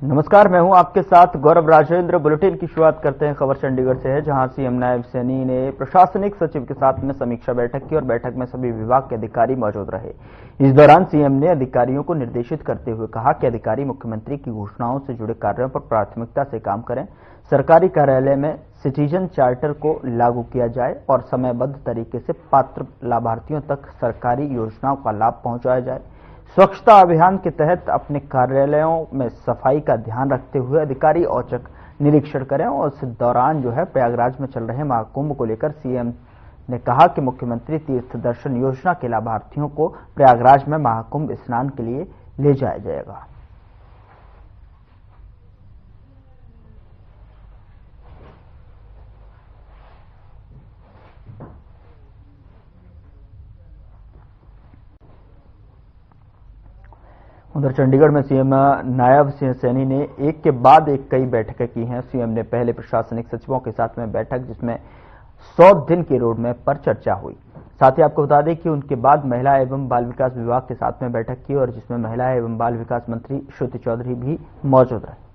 नमस्कार, मैं हूं आपके साथ गौरव राजेंद्र। बुलेटिन की शुरुआत करते हैं खबर चंडीगढ़ से है, जहां सीएम नायब सैनी ने प्रशासनिक सचिव के साथ में समीक्षा बैठक की और बैठक में सभी विभाग के अधिकारी मौजूद रहे। इस दौरान सीएम ने अधिकारियों को निर्देशित करते हुए कहा कि अधिकारी मुख्यमंत्री की घोषणाओं से जुड़े कार्यों पर प्राथमिकता से काम करें। सरकारी कार्यालय में सिटीजन चार्टर को लागू किया जाए और समयबद्ध तरीके से पात्र लाभार्थियों तक सरकारी योजनाओं का लाभ पहुंचाया जाए। स्वच्छता अभियान के तहत अपने कार्यालयों में सफाई का ध्यान रखते हुए अधिकारी औचक निरीक्षण करें और इस दौरान जो है प्रयागराज में चल रहे महाकुंभ को लेकर सीएम ने कहा कि मुख्यमंत्री तीर्थ दर्शन योजना के लाभार्थियों को प्रयागराज में महाकुंभ स्नान के लिए ले जाया जाएगा। उधर चंडीगढ़ में सीएम नायब सैनी ने एक के बाद एक कई बैठकें की हैं। सीएम ने पहले प्रशासनिक सचिवों के साथ में बैठक जिसमें 100 दिन के रोड मैप पर चर्चा हुई। साथ ही आपको बता दें कि उनके बाद महिला एवं बाल विकास विभाग के साथ में बैठक की और जिसमें महिला एवं बाल विकास मंत्री श्रुति चौधरी भी मौजूद रहे।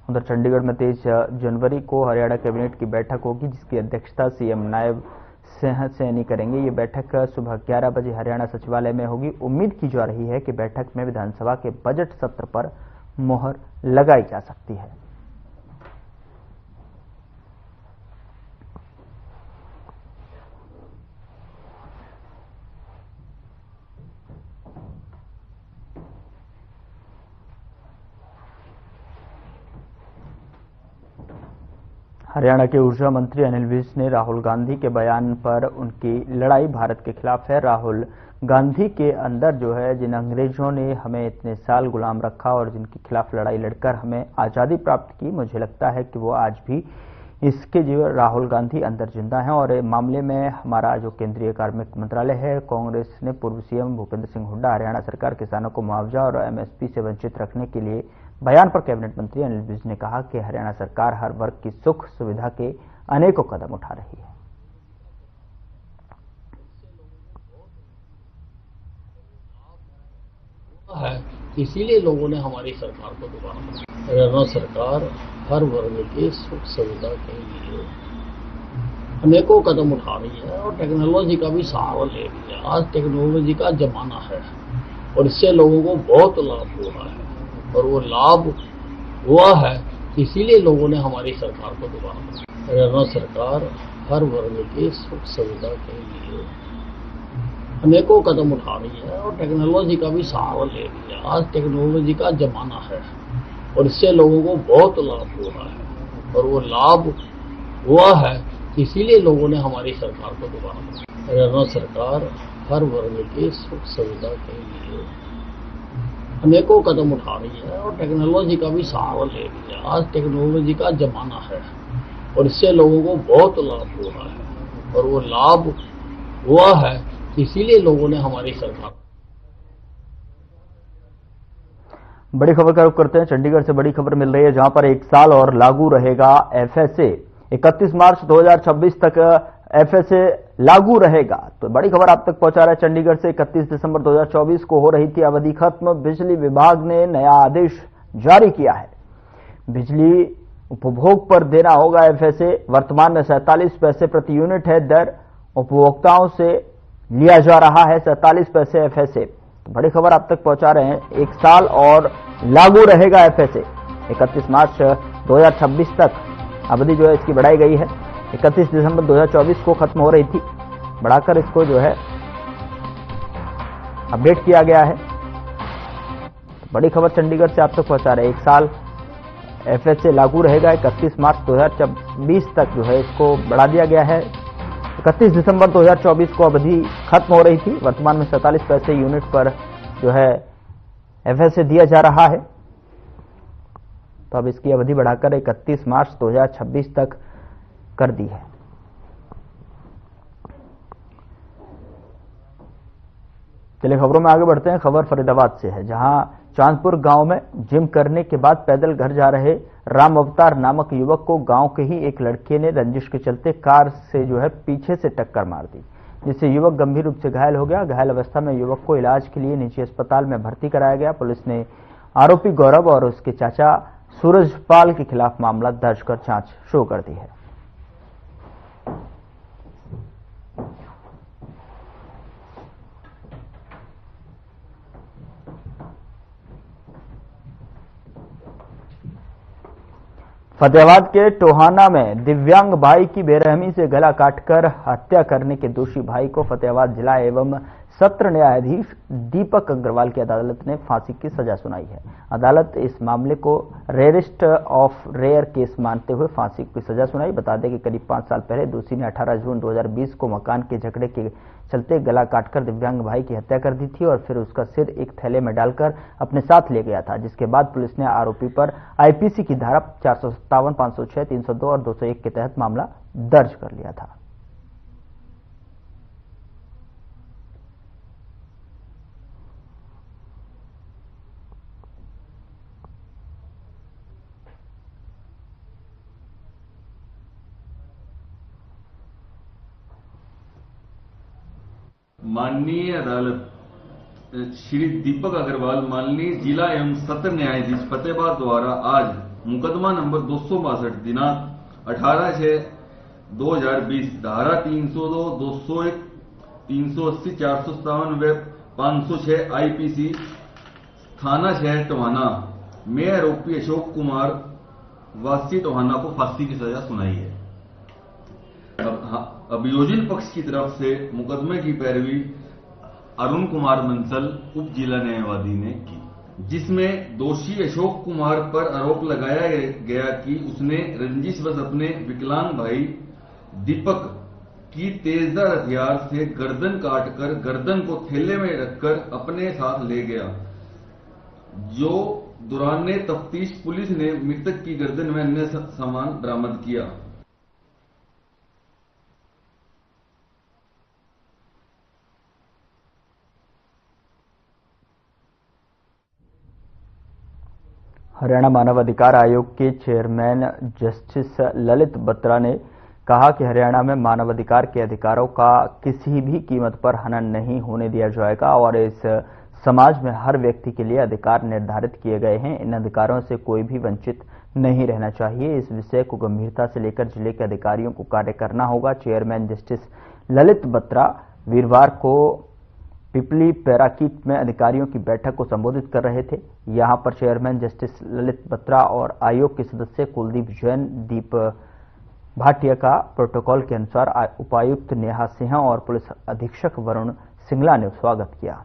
उधर चंडीगढ़ में 23 जनवरी को हरियाणा कैबिनेट की बैठक होगी, जिसकी अध्यक्षता सीएम नायब सैनी करेंगे। ये बैठक सुबह 11 बजे हरियाणा सचिवालय में होगी। उम्मीद की जा रही है कि बैठक में विधानसभा के बजट सत्र पर मुहर लगाई जा सकती है। हरियाणा के ऊर्जा मंत्री अनिल विज ने राहुल गांधी के बयान पर उनकी लड़ाई भारत के खिलाफ है। राहुल गांधी के अंदर जो है जिन अंग्रेजों ने हमें इतने साल गुलाम रखा और जिनके खिलाफ लड़ाई लड़कर हमें आज़ादी प्राप्त की, मुझे लगता है कि वो आज भी इसके जो राहुल गांधी अंदर जिंदा हैं। और मामले में हमारा जो केंद्रीय कार्मिक मंत्रालय है, कांग्रेस ने पूर्व सीएम भूपेंद्र सिंह हुड्डा हरियाणा सरकार किसानों को मुआवजा और एमएसपी से वंचित रखने के लिए बयान पर कैबिनेट मंत्री अनिल विज ने कहा कि हरियाणा सरकार हर वर्ग की सुख सुविधा के अनेकों कदम उठा रही है। इसीलिए लोगों ने हमारी सरकार को दोबारा बनाया। हरियाणा सरकार हर वर्ग की सुख सुविधा के लिए अनेकों कदम उठा रही है और टेक्नोलॉजी का भी सहारा ले रही है। आज टेक्नोलॉजी का जमाना है और इससे लोगों को बहुत लाभ हो रहा है और वो लाभ हुआ है, इसीलिए लोगों ने हमारी सरकार को दोबारा बनाया। हरियाणा सरकार हर वर्ग की सुख सुविधा के लिए अनेकों कदम उठा रही है और टेक्नोलॉजी का भी सहारा ले रही है। आज टेक्नोलॉजी का जमाना है और इससे लोगों को बहुत लाभ हो रहा है और वो लाभ हुआ है, इसीलिए लोगों ने हमारी सरकार को दोबारा बनाया। हरियाणा सरकार हर वर्ग की सुख सुविधा के लिए अनेकों कदम उठा रही है और टेक्नोलॉजी का भी सहारा ले रही है। आज टेक्नोलॉजी का जमाना है और इससे लोगों को बहुत लाभ हो रहा है और वो लाभ हुआ है, इसीलिए लोगों ने हमारी सरकार। बड़ी खबर का रुख करते हैं। चंडीगढ़ से बड़ी खबर मिल रही है, जहां पर 1 साल और लागू रहेगा एफएसए। 31 मार्च 2026 तक एफएसए लागू रहेगा। तो बड़ी खबर आप तक पहुंचा रहा है चंडीगढ़ से। 31 दिसंबर 2024 को हो रही थी अवधि खत्म। बिजली विभाग ने नया आदेश जारी किया है। बिजली उपभोग पर देना होगा एफएसए। वर्तमान में 47 पैसे प्रति यूनिट है दर। उपभोक्ताओं से लिया जा रहा है 47 पैसे एफएसए। तो बड़ी खबर आप तक पहुंचा रहे हैं। 1 साल और लागू रहेगा एफएसए। 31 मार्च 2026 तक अवधि जो है इसकी बढ़ाई गई है। 31 दिसंबर 2024 को खत्म हो रही थी, बढ़ाकर इसको जो है अपडेट किया गया है। बड़ी खबर चंडीगढ़ से आप तक पहुंचा रहे हैं। 1 साल एफएसए लागू रहेगा। 31 मार्च 2024 तक जो है इसको बढ़ा दिया गया है। 31 दिसंबर 2024 को अवधि खत्म हो रही थी। वर्तमान में 47 पैसे यूनिट पर जो है एफएसए दिया जा रहा है। तो अब इसकी अवधि बढ़ाकर 31 मार्च 2026 तक कर दी है। चलिए खबरों में आगे बढ़ते हैं। खबर फरीदाबाद से है, जहां चांदपुर गांव में जिम करने के बाद पैदल घर जा रहे राम अवतार नामक युवक को गांव के ही एक लड़के ने रंजिश के चलते कार से पीछे से टक्कर मार दी, जिससे युवक गंभीर रूप से घायल हो गया। घायल अवस्था में युवक को इलाज के लिए निजी अस्पताल में भर्ती कराया गया। पुलिस ने आरोपी गौरव और उसके चाचा सूरजपाल के खिलाफ मामला दर्ज कर जांच शुरू कर दी है। फतेहाबाद के टोहाना में दिव्यांग भाई की बेरहमी से गला काटकर हत्या करने के दोषी भाई को फतेहाबाद जिला एवं सत्र न्यायाधीश दीपक अग्रवाल की अदालत ने फांसी की सजा सुनाई है। अदालत इस मामले को रेयरेस्ट ऑफ रेयर केस मानते हुए फांसी की सजा सुनाई। बता दें कि करीब 5 साल पहले दोषी ने 18 जून 2020 को मकान के झगड़े के चलते गला काटकर दिव्यांग भाई की हत्या कर दी थी और फिर उसका सिर एक थैले में डालकर अपने साथ ले गया था, जिसके बाद पुलिस ने आरोपी पर आईपीसी की धारा 457, 506, 302 और 201 के तहत मामला दर्ज कर लिया था। माननीय अदालत श्री दीपक अग्रवाल माननीय जिला एवं सत्र न्यायाधीश फतेहाबाद द्वारा आज मुकदमा नंबर 262 दिनांक 18/6/2020 धारा 302, 201, 380, 457 व 506 आईपीसी थाना शहर टोहाना में आरोपी अशोक कुमार वासी टोहाना को फांसी की सजा सुनाई है। अभियोजन पक्ष की तरफ से मुकदमे की पैरवी अरुण कुमार बंसल उप जिला न्यायवादी ने की, जिसमें दोषी अशोक कुमार पर आरोप लगाया गया कि उसने रंजिशवश अपने विकलांग भाई दीपक की तेजधार हथियार से गर्दन काटकर गर्दन को थैले में रखकर अपने साथ ले गया। जो दौरान तफ्तीश पुलिस ने मृतक की गर्दन में अन्य सामान बरामद किया। हरियाणा मानव अधिकार आयोग के चेयरमैन जस्टिस ललित बत्रा ने कहा कि हरियाणा में मानवाधिकार के अधिकारों का किसी भी कीमत पर हनन नहीं होने दिया जाएगा और इस समाज में हर व्यक्ति के लिए अधिकार निर्धारित किए गए हैं। इन अधिकारों से कोई भी वंचित नहीं रहना चाहिए। इस विषय को गंभीरता से लेकर जिले के अधिकारियों को कार्य करना होगा। चेयरमैन जस्टिस ललित बत्रा वीरवार को पिपली पैराकीट में अधिकारियों की बैठक को संबोधित कर रहे थे। यहां पर चेयरमैन जस्टिस ललित बत्रा और आयोग के सदस्य कुलदीप जैन, दीप भाटिया का प्रोटोकॉल के अनुसार उपायुक्त नेहा सिंह और पुलिस अधीक्षक वरुण सिंगला ने स्वागत किया।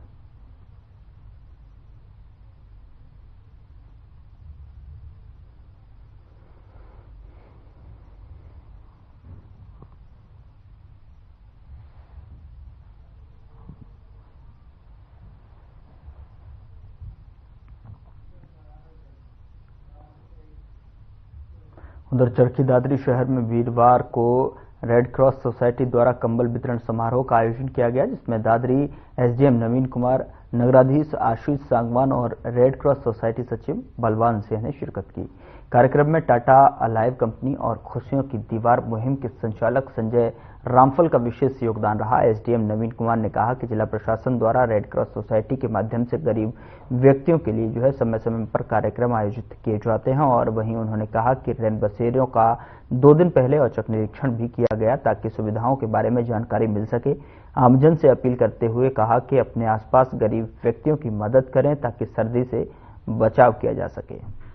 उधर चरखी दादरी शहर में वीरवार को रेड क्रॉस सोसाइटी द्वारा कंबल वितरण समारोह का आयोजन किया गया, जिसमें दादरी एसडीएम नवीन कुमार, नगराधीश आशीष सांगवान और रेड क्रॉस सोसाइटी सचिव बलवान सिंह ने शिरकत की। कार्यक्रम में टाटा अलाइव कंपनी और खुशियों की दीवार मुहिम के संचालक संजय रामफल का विशेष योगदान रहा। एसडीएम नवीन कुमार ने कहा कि जिला प्रशासन द्वारा रेड क्रॉस सोसाइटी के माध्यम से गरीब व्यक्तियों के लिए समय समय पर कार्यक्रम आयोजित किए जाते हैं और वहीं उन्होंने कहा कि रैन बसेरों का 2 दिन पहले औचक निरीक्षण भी किया गया ताकि सुविधाओं के बारे में जानकारी मिल सके। आमजन से अपील करते हुए कहा कि अपने आसपास गरीब व्यक्तियों की मदद करें ताकि सर्दी से बचाव किया जा सके।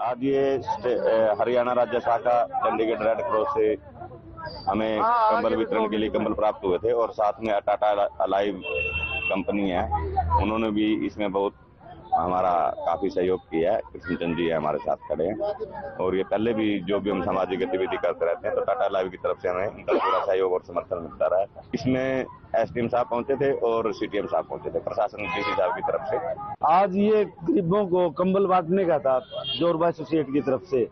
आज ये हरियाणा राज्य शाखा चंडीगढ़ रेड क्रॉस से हमें कंबल वितरण के लिए कंबल प्राप्त हुए थे और साथ में टाटा अलाइव कंपनी है, उन्होंने भी इसमें बहुत हमारा काफी सहयोग किया है। कृष्णचंद जी हमारे साथ खड़े हैं और ये पहले भी जो भी हम सामाजिक गतिविधि करते रहते हैं तो टाटा लाइव की तरफ से हमें उनका पूरा सहयोग और समर्थन मिलता रहा है। इसमें एसडीएम साहब पहुंचे थे और सीटीएम साहब पहुंचे थे, प्रशासन डीसी साहब की तरफ से। आज ये गरीबों को कंबल बांटने का था जोरबा एसोसिएट की तरफ से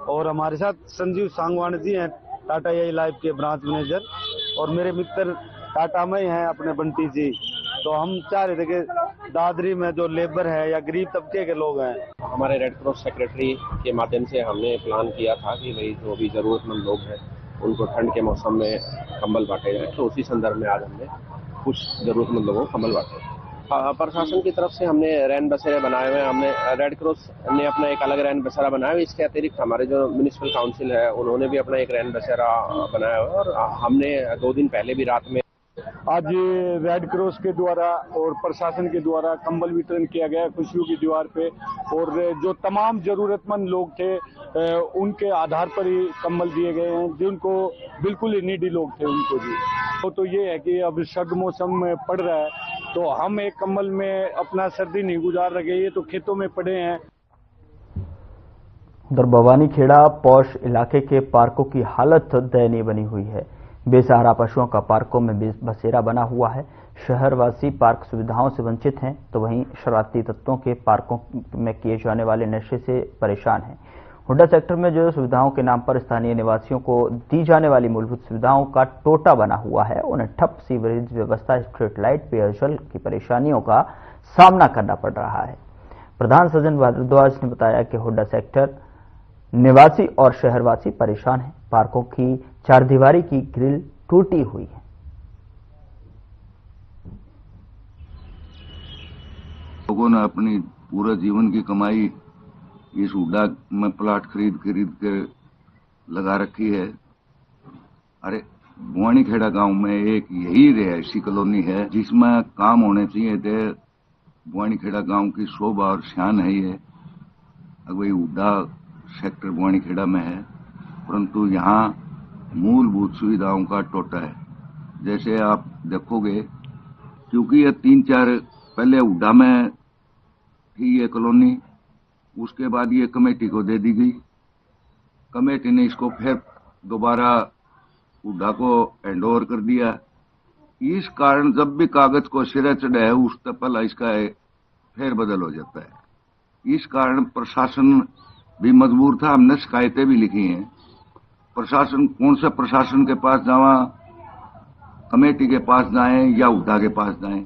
और हमारे साथ संजीव सांगवान जी हैं टाटा एआई लाइफ के ब्रांच मैनेजर, और मेरे मित्र टाटा में ही हैं अपने बंटी जी। तो हम चाह रहे थे कि दादरी में जो लेबर है या गरीब तबके के लोग हैं, हमारे रेड क्रॉस सेक्रेटरी के माध्यम से हमने प्लान किया था कि भाई जो भी जरूरतमंद लोग हैं उनको ठंड के मौसम में कंबल बांटे जाए। तो उसी संदर्भ में आज हमने कुछ जरूरतमंद लोगों को कंबल बांटे। प्रशासन की तरफ से हमने रैन बसेरे बनाए हुए हैं। हमने रेड क्रॉस ने अपना एक अलग रैन बसेरा बनाया हुआ। इसके अतिरिक्त हमारे जो म्युनिसिपल काउंसिल है उन्होंने भी अपना एक रैन बसेरा बनाया हुआ है। और हमने 2 दिन पहले भी रात में आज रेड क्रॉस के द्वारा और प्रशासन के द्वारा कंबल वितरण किया गया खुशियों की दीवार पे। और जो तमाम जरूरतमंद लोग थे उनके आधार पर ही कंबल दिए गए हैं, जिनको बिल्कुल ही नीडी लोग थे उनको जी। तो ये है कि अब सर्द मौसम में पड़ रहा है, तो हम एक कंबल में अपना सर्दी नहीं गुजार रहे, ये तो खेतों में पड़े हैं। उधर भवानीखेड़ा पौष इलाके के पार्कों की हालत दयनीय बनी हुई है। बेसहारा पशुओं का पार्कों में बसेरा बना हुआ है। शहरवासी पार्क सुविधाओं से वंचित हैं, तो वहीं शरारती तत्वों के पार्कों में किए जाने वाले नशे से परेशान हैं। हुड्डा सेक्टर में जो सुविधाओं के नाम पर स्थानीय निवासियों को दी जाने वाली मूलभूत सुविधाओं का टोटा बना हुआ है। उन्हें ठप सीवरेज व्यवस्था, स्ट्रीट लाइट, पेयजल की परेशानियों का सामना करना पड़ रहा है। प्रधान सज्जन भारद्वाज ने बताया कि हुड्डा सेक्टर निवासी और शहरवासी परेशान हैं। पार्कों की चारदीवारी की ग्रिल टूटी हुई है। लोगों ने अपनी पूरा जीवन की कमाई इस हुड्डा में प्लाट खरीद के लगा रखी है। अरे भवानीखेड़ा गांव में एक यही रिहायशी कॉलोनी है जिसमें काम होने चाहिए थे। भवानीखेड़ा गांव की शोभा और शान है ये। वही हुड्डा सेक्टर भवानीखेड़ा में है, परंतु यहाँ मूलभूत सुविधाओं का टोटा है। जैसे आप देखोगे, क्योंकि ये 3-4 पहले हुड्डा में थी ये कॉलोनी, उसके बाद ये कमेटी को दे दी गई। कमेटी ने इसको फिर दोबारा हुड्डा को हैंडओवर कर दिया। इस कारण जब भी कागज को सिरे चढ़े है उस पहला इसका फेर बदल हो जाता है। इस कारण प्रशासन भी मजबूर था। हमने शिकायतें भी लिखी हैं। प्रशासन, कौन सा प्रशासन के पास जावा, कमेटी के पास जाएं या हुड्डा के पास जाएं।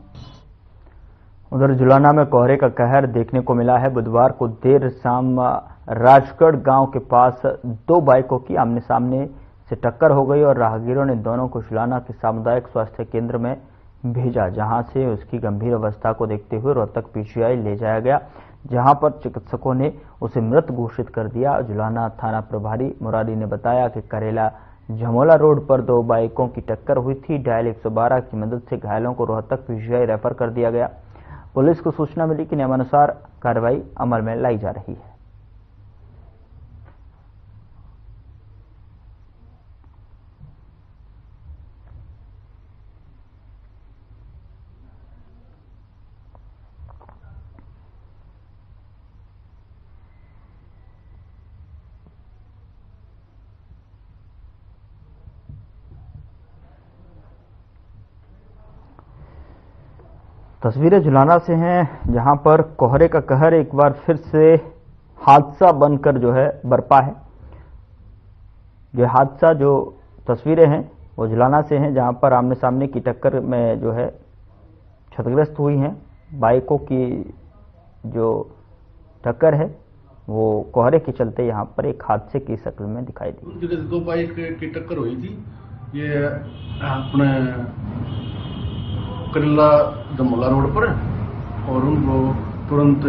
उधर जुलाना में कोहरे का कहर देखने को मिला है। बुधवार को देर शाम राजगढ़ गांव के पास 2 बाइकों की आमने सामने से टक्कर हो गई और राहगीरों ने दोनों को जुलाना के सामुदायिक स्वास्थ्य केंद्र में भेजा, जहां से उसकी गंभीर अवस्था को देखते हुए रोहतक पीजीआई ले जाया गया, जहां पर चिकित्सकों ने उसे मृत घोषित कर दिया। जुलाना थाना प्रभारी मुरारी ने बताया कि करेला झमोला रोड पर 2 बाइकों की टक्कर हुई थी। डायल 112 की मदद से घायलों को रोहतक पीजीआई रेफर कर दिया गया। पुलिस को सूचना मिली कि नियमानुसार कार्रवाई अमल में लाई जा रही है। तस्वीरें जुलाना से हैं, जहां पर कोहरे का कहर एक बार फिर से हादसा बनकर जो है बरपा है। ये हादसा, जो तस्वीरें हैं वो जुलाना से हैं, जहां पर आमने सामने की टक्कर में जो है क्षतिग्रस्त हुई हैं। बाइकों की जो टक्कर है वो कोहरे के चलते यहां पर एक हादसे की शक्ल में दिखाई दी। 2 बाइक की टक्कर हुई थी। ये अपने करेला झमोला रोड पर, और उनको तुरंत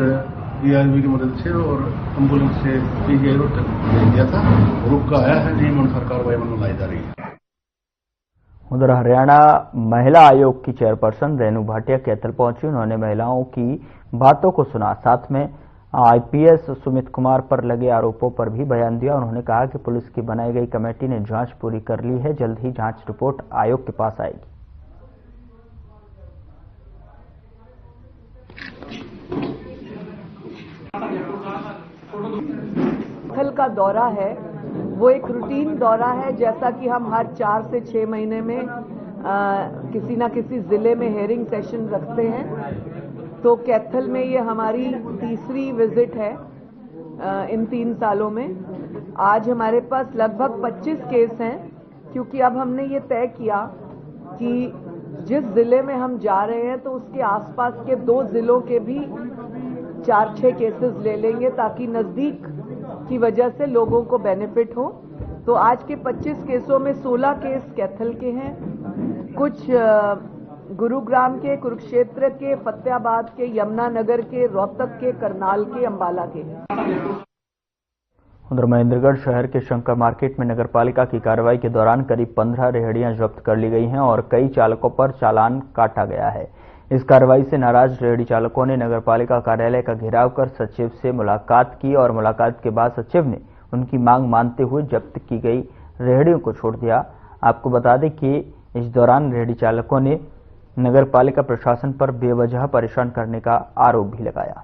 डीआरबी की मदद से और एम्बुलेंस से पीजीआई रोड तक भेज दिया था। रुका आया है, नियमानुसार कार्रवाई लाई जा रही है। उधर हरियाणा महिला आयोग की चेयरपर्सन रेणु भाटिया कैथल पहुंची। उन्होंने महिलाओं की बातों को सुना, साथ में आईपीएस सुमित कुमार पर लगे आरोपों पर भी बयान दिया। उन्होंने कहा कि पुलिस की बनाई गई कमेटी ने जांच पूरी कर ली है, जल्द ही जांच रिपोर्ट आयोग के पास आएगी। कैथल का दौरा है वो एक रूटीन दौरा है, जैसा कि हम हर 4 से 6 महीने में किसी ना किसी जिले में हेयरिंग सेशन रखते हैं। तो कैथल में ये हमारी तीसरी विजिट है इन 3 सालों में। आज हमारे पास लगभग 25 केस हैं क्योंकि अब हमने ये तय किया कि जिस जिले में हम जा रहे हैं तो उसके आसपास के 2 जिलों के भी 4-6 केसेस ले लेंगे, ताकि नजदीक की वजह से लोगों को बेनिफिट हो। तो आज के 25 केसों में 16 केस कैथल के हैं, कुछ गुरुग्राम के, कुरुक्षेत्र के, फतेहाबाद के, यमुनानगर के, रोहतक के, करनाल के, अंबाला के हैं। उधर महेंद्रगढ़ शहर के शंकर मार्केट में नगरपालिका की कार्रवाई के दौरान करीब 15 रेहड़ियां जब्त कर ली गई हैं और कई चालकों पर चालान काटा गया है। इस कार्रवाई से नाराज रेहड़ी चालकों ने नगरपालिका कार्यालय का घेराव कर सचिव से मुलाकात की और मुलाकात के बाद सचिव ने उनकी मांग मानते हुए जब्त की गई रेहड़ियों को छोड़ दिया। आपको बता दें कि इस दौरान रेहड़ी चालकों ने नगरपालिका प्रशासन पर बेवजह परेशान करने का आरोप भी लगाया।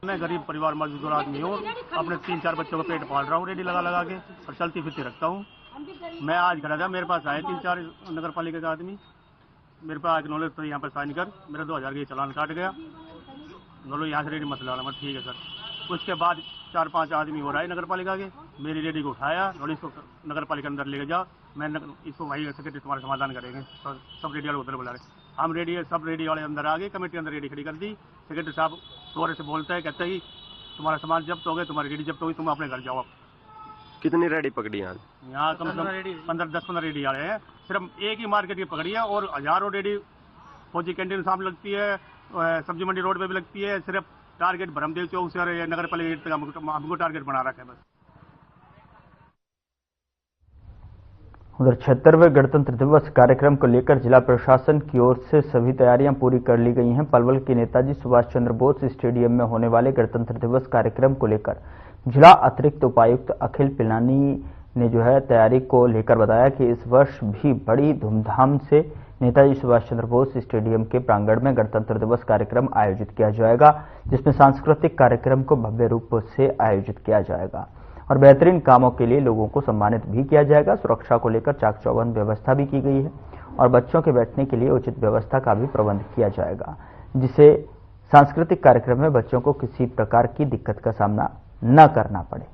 मैं गरीब परिवार मजदूर आदमी हूँ, अपने 3-4 बच्चों का पेट पाल रहा हूँ रेडी लगा के और चलती फिरती रखता हूँ। मैं आज खड़ा था, मेरे पास आए 3-4 नगर पालिका के आदमी, मेरे पास नॉलेज तो यहाँ पर साइन कर मेरा 2000 का चालान काट गया। नॉलेज यहाँ से रेडी मसला मैं ठीक है सर। उसके बाद 4-5 आदमी हो रहा है नगर पालिका के, मेरी रेडी को उठाया और इसको नगर पालिका अंदर लेके जाओ, मैं इसको वही सेक्रेटरी तुम्हारा समाधान करेंगे। सब रेडी वाले उधर बुला रहे, हम रेडी सब रेडी वाले अंदर आ गए, कमेटी अंदर रेडी खड़ी कर दी। सेक्रेटरी साहब तोरे से बोलता है, कहता है तुम्हारा सामान जब्त हो गया, तुम्हारी रेडी जब्त होगी, तुम अपने घर जाओ। कितनी रेडी पकड़ी यहाँ कम से कम 10-15 रेडी आ रहे हैं, सिर्फ एक ही मार्केट की पकड़ी है और हजारों रेडी फौजी कैंटीन सामने लगती है, सब्जी मंडी रोड पे भी लगती है। सिर्फ टारगेट भरमदेव चौक से और नगर पालिका हमको टारगेट बना रखा है बस। उधर 76वें गणतंत्र दिवस कार्यक्रम को लेकर जिला प्रशासन की ओर से सभी तैयारियां पूरी कर ली गई हैं। पलवल के नेताजी सुभाष चंद्र बोस स्टेडियम में होने वाले गणतंत्र दिवस कार्यक्रम को लेकर जिला अतिरिक्त उपायुक्त अखिल पिलानी ने तैयारी को लेकर बताया कि इस वर्ष भी बड़ी धूमधाम से नेताजी सुभाष चंद्र बोस स्टेडियम के प्रांगण में गणतंत्र दिवस कार्यक्रम आयोजित किया जाएगा, जिसमें सांस्कृतिक कार्यक्रम को भव्य रूप से आयोजित किया जाएगा और बेहतरीन कामों के लिए लोगों को सम्मानित भी किया जाएगा। सुरक्षा को लेकर चाक चौबंद व्यवस्था भी की गई है और बच्चों के बैठने के लिए उचित व्यवस्था का भी प्रबंध किया जाएगा, जिससे सांस्कृतिक कार्यक्रम में बच्चों को किसी प्रकार की दिक्कत का सामना न करना पड़े।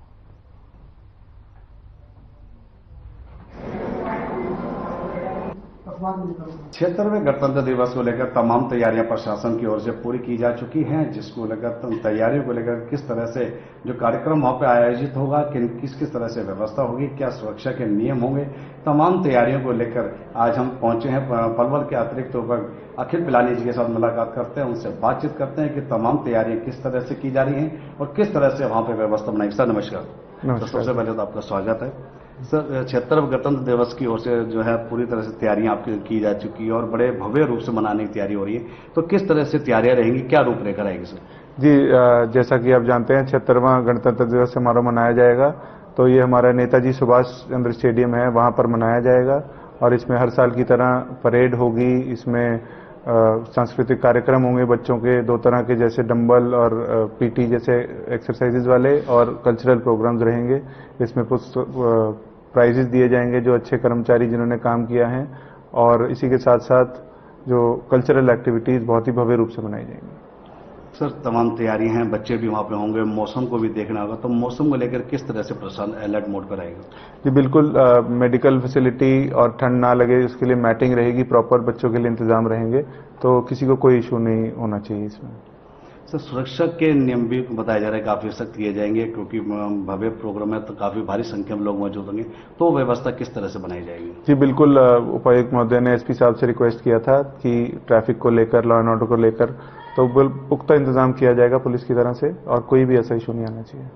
76वें गणतंत्र दिवस को लेकर तमाम तैयारियां प्रशासन की ओर से पूरी की जा चुकी हैं, जिसको लेकर तैयारियों को लेकर किस तरह से जो कार्यक्रम वहां पे आयोजित होगा, किस तरह से व्यवस्था होगी, क्या सुरक्षा के नियम होंगे, तमाम तैयारियों को लेकर आज हम पहुंचे हैं पलवल के अतिरिक्त उपायुक्त अखिल पिलानी जी के साथ मुलाकात करते हैं, उनसे बातचीत करते हैं कि तमाम तैयारियां किस तरह से की जा रही हैं और किस तरह से वहां पर व्यवस्था बनाई। सर नमस्कार। तो सबसे पहले तो आपका स्वागत है सर। 76वें गणतंत्र दिवस की ओर से पूरी तरह से तैयारियां आपकी की जा चुकी है और बड़े भव्य रूप से मनाने की तैयारी हो रही है, तो किस तरह से तैयारियां रहेंगी, क्या रूपरेखा रहेगी सर? जी, जैसा कि आप जानते हैं 76वां गणतंत्र दिवस समारोह मनाया जाएगा, तो ये हमारा नेताजी सुभाष चंद्र स्टेडियम है, वहां पर मनाया जाएगा और इसमें हर साल की तरह परेड होगी, इसमें सांस्कृतिक कार्यक्रम होंगे बच्चों के 2 तरह के, जैसे डंबल और पीटी जैसे एक्सरसाइजेज वाले, और कल्चरल प्रोग्राम्स रहेंगे। इसमें प्राइजेस दिए जाएंगे जो अच्छे कर्मचारी जिन्होंने काम किया है, और इसी के साथ साथ जो कल्चरल एक्टिविटीज बहुत ही भव्य रूप से मनाई जाएंगी। सर तमाम तैयारियां हैं, बच्चे भी वहां पे होंगे, मौसम को भी देखना होगा, तो मौसम को लेकर किस तरह से प्रशासन अलर्ट मोड पर रहेगा? जी बिल्कुल, मेडिकल फैसिलिटी और ठंड ना लगे उसके लिए मैटिंग रहेगी, प्रॉपर बच्चों के लिए इंतजाम रहेंगे, तो किसी को कोई इशू नहीं होना चाहिए इसमें। सर सुरक्षा के नियम भी बताया जा रहा है काफी सख्त किए जाएंगे, क्योंकि भव्य प्रोग्राम है तो काफी भारी संख्या में लोग मौजूद होंगे, तो व्यवस्था किस तरह से बनाई जाएगी? जी बिल्कुल, उपायुक्त महोदय ने एसपी साहब से रिक्वेस्ट किया था कि ट्रैफिक को लेकर, लॉ एंड ऑर्डर को लेकर तो पुख्ता इंतजाम किया जाएगा पुलिस की तरह से, और कोई भी ऐसा इशू नहीं आना चाहिए।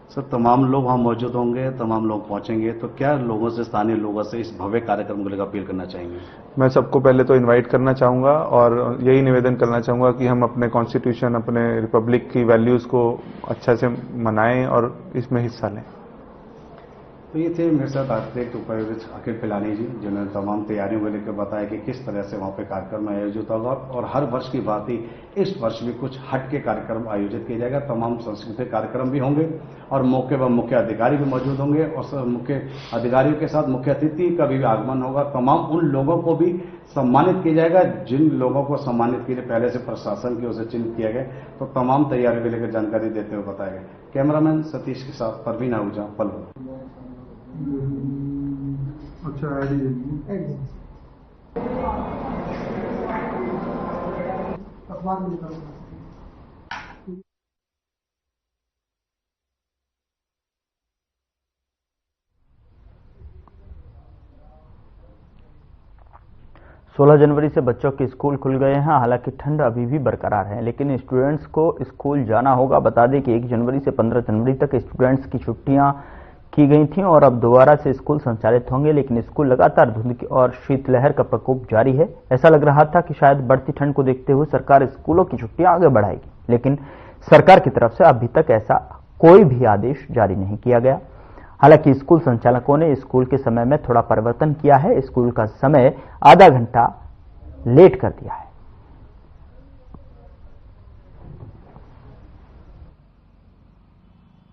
सर तमाम लोग वहां मौजूद होंगे, तमाम लोग पहुंचेंगे, तो क्या लोगों से, स्थानीय लोगों से इस भव्य कार्यक्रम को लेकर अपील करना चाहेंगे? मैं सबको पहले तो इनवाइट करना चाहूंगा और यही निवेदन करना चाहूंगा कि हम अपने कॉन्स्टिट्यूशन, अपने रिपब्लिक की वैल्यूज को अच्छा से मनाएं और इसमें हिस्सा लें। तो ये थे मेरे साथ अतिरिक्त उपायुक्त अखिल पिलानी जी, जिन्होंने तमाम तैयारियों को लेकर बताया कि किस तरह से वहां पे कार्यक्रम आयोजित होगा और हर वर्ष की बात ही इस वर्ष भी कुछ हट के कार्यक्रम आयोजित किया जाएगा। तमाम सांस्कृतिक कार्यक्रम भी होंगे और मौके पर मुख्य अधिकारी भी मौजूद होंगे और मुख्य अधिकारियों के साथ मुख्य अतिथि का भी आगमन होगा। तमाम उन लोगों को भी सम्मानित किया जाएगा जिन लोगों को सम्मानित के लिए पहले से प्रशासन की ओर से चिन्हित किया गया। तो तमाम तैयारियों को लेकर जानकारी देते हुए बताया गया। कैमरामैन सतीश के साथ परवीन आहूजा, पलवल। अच्छा अखबार में निकल 16 जनवरी से बच्चों के स्कूल खुल गए हैं। हालांकि ठंड अभी भी बरकरार है, लेकिन स्टूडेंट्स को स्कूल जाना होगा। बता दें कि 1 जनवरी से 15 जनवरी तक स्टूडेंट्स की छुट्टियां की गई थीं और अब दोबारा से स्कूल संचालित होंगे, लेकिन स्कूल लगातार धुंध और शीतलहर का प्रकोप जारी है। ऐसा लग रहा था कि शायद बढ़ती ठंड को देखते हुए सरकार स्कूलों की छुट्टियां आगे बढ़ाएगी, लेकिन सरकार की तरफ से अभी तक ऐसा कोई भी आदेश जारी नहीं किया गया। हालांकि स्कूल संचालकों ने स्कूल के समय में थोड़ा परिवर्तन किया है। स्कूल का समय आधा घंटा लेट कर दिया है।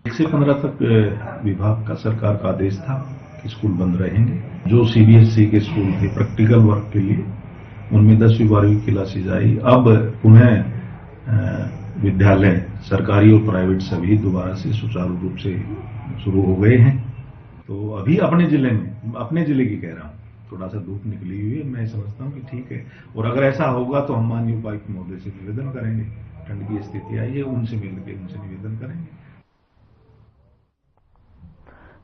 1 से 15 तक विभाग का सरकार का आदेश था कि स्कूल बंद रहेंगे। जो सीबीएसई के स्कूल थे प्रैक्टिकल वर्क के लिए, उनमें 10वीं 12वीं क्लासेज आई। अब पुनः विद्यालय सरकारी और प्राइवेट सभी दोबारा से सुचारू रूप से शुरू हो गए हैं। तो अभी अपने जिले की कह रहा हूं, थोड़ा सा धूप निकली हुई है। मैं समझता हूं कि ठीक है, और अगर ऐसा होगा तो हम माननीय उपायुक्त महोदय से निवेदन करेंगे। ठंड की स्थिति आई है, उनसे मिलकर उनसे निवेदन करेंगे।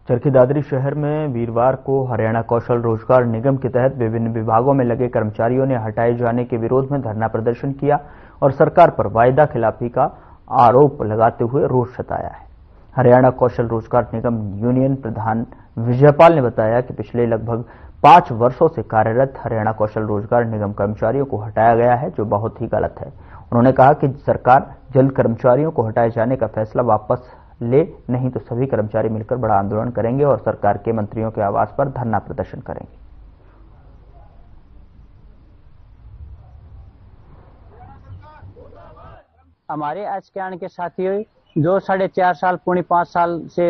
चरखी दादरी शहर में वीरवार को हरियाणा कौशल रोजगार निगम के तहत विभिन्न विभागों में लगे कर्मचारियों ने हटाए जाने के विरोध में धरना प्रदर्शन किया और सरकार पर वायदा खिलाफी का आरोप लगाते हुए रोष जताया है। हरियाणा कौशल रोजगार निगम यूनियन प्रधान विजयपाल ने बताया कि पिछले लगभग 5 वर्षों से कार्यरत हरियाणा कौशल रोजगार निगम कर्मचारियों को हटाया गया है, जो बहुत ही गलत है। उन्होंने कहा कि सरकार जल्द कर्मचारियों को हटाए जाने का फैसला वापस ले, नहीं तो सभी कर्मचारी मिलकर बड़ा आंदोलन करेंगे और सरकार के मंत्रियों के आवास पर धरना प्रदर्शन करेंगे। हमारे एसकेआन के साथी जो 4.5 साल पौने 5 साल से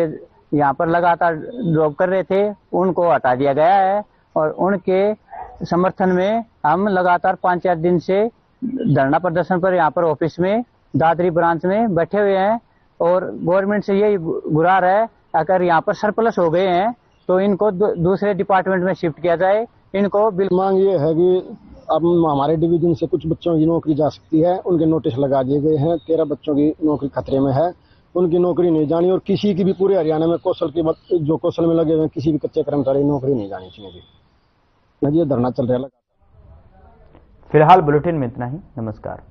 यहाँ पर लगातार जॉब कर रहे थे, उनको हटा दिया गया है और उनके समर्थन में हम लगातार 5-4 दिन से धरना प्रदर्शन पर यहाँ पर ऑफिस में दादरी ब्रांच में बैठे हुए हैं और गवर्नमेंट से यही गुहार है, अगर यहाँ पर सरप्लस हो गए हैं तो इनको दूसरे डिपार्टमेंट में शिफ्ट किया जाए। इनको बिल मांग ये है कि अब हमारे डिवीजन से कुछ बच्चों की नौकरी जा सकती है, उनके नोटिस लगा दिए गए हैं। 13 बच्चों की नौकरी खतरे में है, उनकी नौकरी नहीं जानी और किसी की भी पूरे हरियाणा में जो कौशल में लगे हुए हैं किसी भी कच्चे कर्मचारी नौकरी नहीं जानी चाहिए। ये धरना चल रहा है। फिलहाल बुलेटिन में इतना ही। नमस्कार।